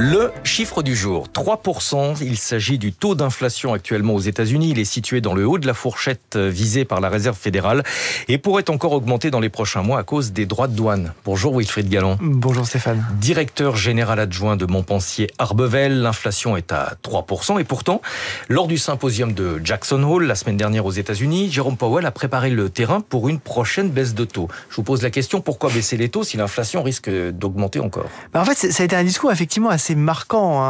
Le chiffre du jour, 3%. Il s'agit du taux d'inflation actuellement aux États-Unis. Il est situé dans le haut de la fourchette visée par la Réserve fédérale et pourrait encore augmenter dans les prochains mois à cause des droits de douane. Bonjour Wilfried Galland. Bonjour Stéphane. Directeur général adjoint de Montpensier-Arbevel, l'inflation est à 3%. Et pourtant, lors du symposium de Jackson Hole la semaine dernière aux États-Unis, Jérôme Powell a préparé le terrain pour une prochaine baisse de taux. Je vous pose la question, pourquoi baisser les taux si l'inflation risque d'augmenter encore ? En fait, ça a été un discours effectivement assez marquant.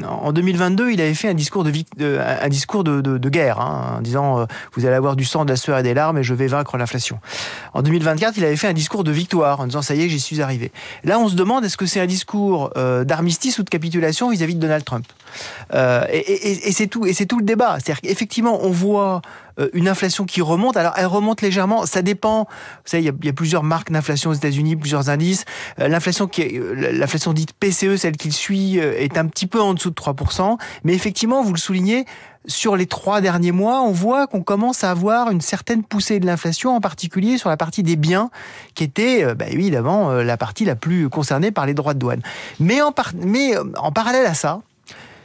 En 2022, il avait fait un discours de guerre, en disant vous allez avoir du sang, de la sueur et des larmes et je vais vaincre l'inflation. En 2024, il avait fait un discours de victoire en disant ça y est, j'y suis arrivé. Là, on se demande est-ce que c'est un discours d'armistice ou de capitulation vis-à-vis de Donald Trump. Et c'est tout le débat. C'est-à-dire qu'effectivement, on voit une inflation qui remonte. Alors, elle remonte légèrement. Ça dépend. Vous savez, il y a plusieurs marques d'inflation aux États-Unis, plusieurs indices. L'inflation dite PCE, celle qui suit, est un petit peu en dessous de 3%. Mais effectivement, vous le soulignez, sur les 3 derniers mois, on voit qu'on commence à avoir une certaine poussée de l'inflation, en particulier sur la partie des biens, qui était évidemment la partie la plus concernée par les droits de douane. Mais en parallèle à ça,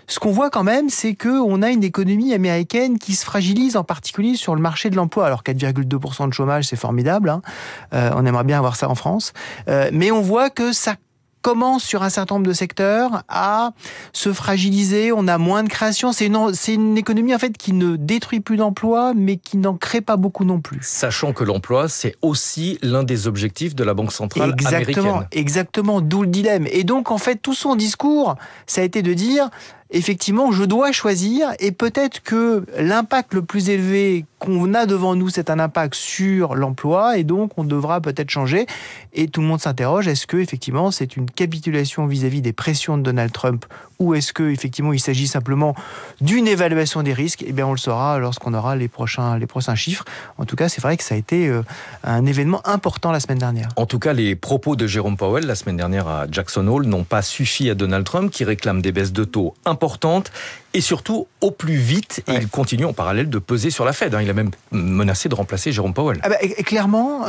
ce qu'on voit quand même, c'est qu'on a une économie américaine qui se fragilise, en particulier sur le marché de l'emploi. Alors 4,2% de chômage, c'est formidable. On aimerait bien avoir ça en France. Mais on voit que ça commence sur un certain nombre de secteurs à se fragiliser. On a moins de création. C'est une économie en fait qui ne détruit plus d'emplois, mais qui n'en crée pas beaucoup non plus. Sachant que l'emploi, c'est aussi l'un des objectifs de la Banque centrale américaine. Exactement, d'où le dilemme. Et donc en fait, tout son discours, ça a été de dire effectivement, je dois choisir et peut-être que l'impact le plus élevé qu'on a devant nous, c'est un impact sur l'emploi et donc on devra peut-être changer. Et tout le monde s'interroge, est-ce que effectivement c'est une capitulation vis-à-vis des pressions de Donald Trump ou est-ce que effectivement il s'agit simplement d'une évaluation des risques ? Eh bien, on le saura lorsqu'on aura les prochains chiffres. En tout cas, c'est vrai que ça a été un événement important la semaine dernière. En tout cas, les propos de Jérôme Powell la semaine dernière à Jackson Hole n'ont pas suffi à Donald Trump qui réclame des baisses de taux importante et surtout au plus vite. Et il continue en parallèle de peser sur la Fed. Il a même menacé de remplacer Jérôme Powell. Clairement,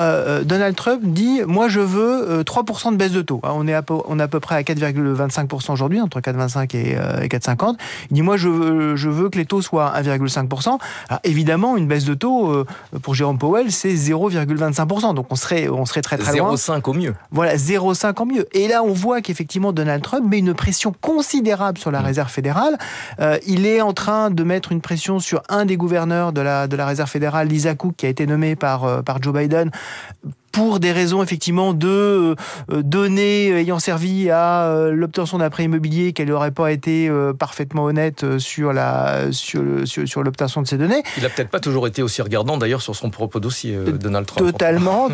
Donald Trump dit « Moi, je veux 3% de baisse de taux ». On est à peu près à 4,25% aujourd'hui, entre 4,25 et 4,50. Il dit « Moi, je veux que les taux soient à 1,5%. » Alors, évidemment, une baisse de taux, pour Jérôme Powell, c'est 0,25%. Donc, on serait très très loin. 0,5 au mieux. Voilà, 0,5 au mieux. Et là, on voit qu'effectivement, Donald Trump met une pression considérable sur la Réserve fédérale. Il est en train de mettre une pression sur un des gouverneurs de la Réserve fédérale, Lisa Cook, qui a été nommé par Joe Biden, pour des raisons effectivement de données ayant servi à l'obtention d'un prêt immobilier, qu'elle n'aurait pas été parfaitement honnête sur l'obtention de ces données. Il n'a peut-être pas toujours été aussi regardant d'ailleurs sur son propre dossier, Donald Trump.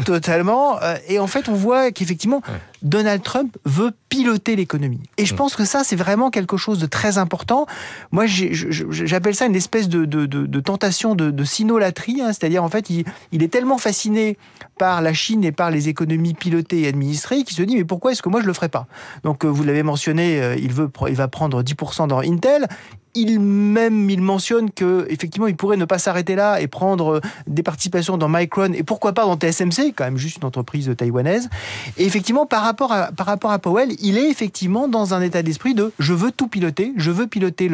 Totalement. Et en fait, on voit qu'effectivement, Donald Trump veut piloter l'économie. Et je pense que ça, c'est vraiment quelque chose de très important. Moi, j'appelle ça une espèce de tentation de sinolatrie, c'est-à-dire en fait, il est tellement fasciné par la Chine et par les économies pilotées et administrées qu'il se dit mais pourquoi est-ce que moi je le ferais pas ? Donc vous l'avez mentionné, il va prendre 10% dans Intel. Il mentionne que effectivement il pourrait ne pas s'arrêter là et prendre des participations dans Micron et pourquoi pas dans TSMC, quand même juste une entreprise taïwanaise. Et effectivement par rapport à Powell, il est effectivement dans un état d'esprit de je veux tout piloter, je veux piloter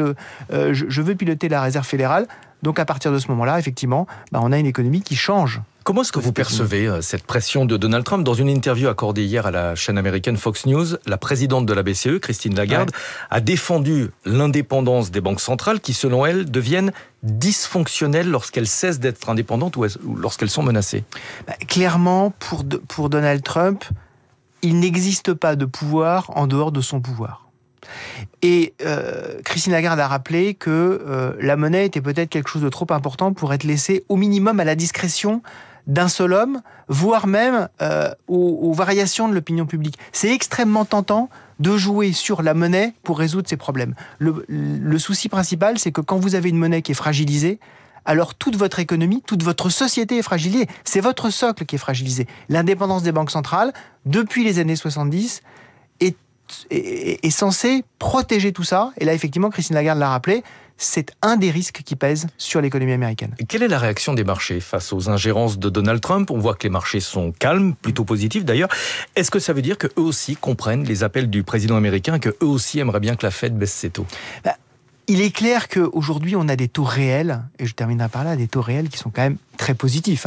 la Réserve fédérale. Donc à partir de ce moment-là, effectivement, on a une économie qui change. Comment est-ce que vous percevez cette pression de Donald Trump ? Dans une interview accordée hier à la chaîne américaine Fox News, la présidente de la BCE, Christine Lagarde, a défendu l'indépendance des banques centrales qui, selon elle, deviennent dysfonctionnelles lorsqu'elles cessent d'être indépendantes ou lorsqu'elles sont menacées. Clairement, pour Donald Trump, il n'existe pas de pouvoir en dehors de son pouvoir. Et Christine Lagarde a rappelé que la monnaie était peut-être quelque chose de trop important pour être laissée au minimum à la discrétion d'un seul homme, voire même aux variations de l'opinion publique. C'est extrêmement tentant de jouer sur la monnaie pour résoudre ces problèmes. Le souci principal, c'est que quand vous avez une monnaie qui est fragilisée, alors toute votre économie, toute votre société est fragilisée. C'est votre socle qui est fragilisé. L'indépendance des banques centrales, depuis les années 70, est censée protéger tout ça. Et là, effectivement, Christine Lagarde l'a rappelé, c'est un des risques qui pèsent sur l'économie américaine. Quelle est la réaction des marchés face aux ingérences de Donald Trump? On voit que les marchés sont calmes, plutôt positifs d'ailleurs. Est-ce que ça veut dire qu'eux aussi comprennent les appels du président américain, qu'eux aussi aimeraient bien que la Fed baisse ses taux? Il est clair qu'aujourd'hui, on a des taux réels, et je terminerai par là, des taux réels qui sont quand même très positifs.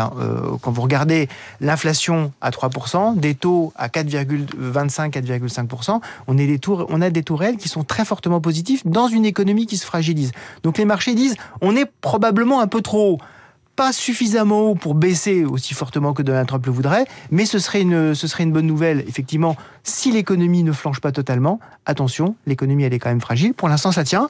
Quand vous regardez l'inflation à 3%, des taux à 4,25, 4,5%, on a des taux réels qui sont très fortement positifs dans une économie qui se fragilise. Donc les marchés disent, on est probablement un peu trop haut. Pas suffisamment haut pour baisser aussi fortement que Donald Trump le voudrait, mais ce serait une bonne nouvelle. Effectivement, si l'économie ne flanche pas totalement, attention, l'économie elle est quand même fragile. Pour l'instant, ça tient.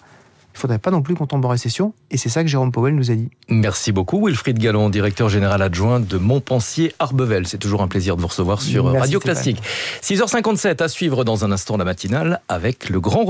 Il ne faudrait pas non plus qu'on tombe en récession, et c'est ça que Jérôme Powell nous a dit. Merci beaucoup Wilfried Gallon, directeur général adjoint de Montpensier Arbevel. C'est toujours un plaisir de vous recevoir sur Radio Classique. 6h57 à suivre dans un instant la matinale avec le grand retour.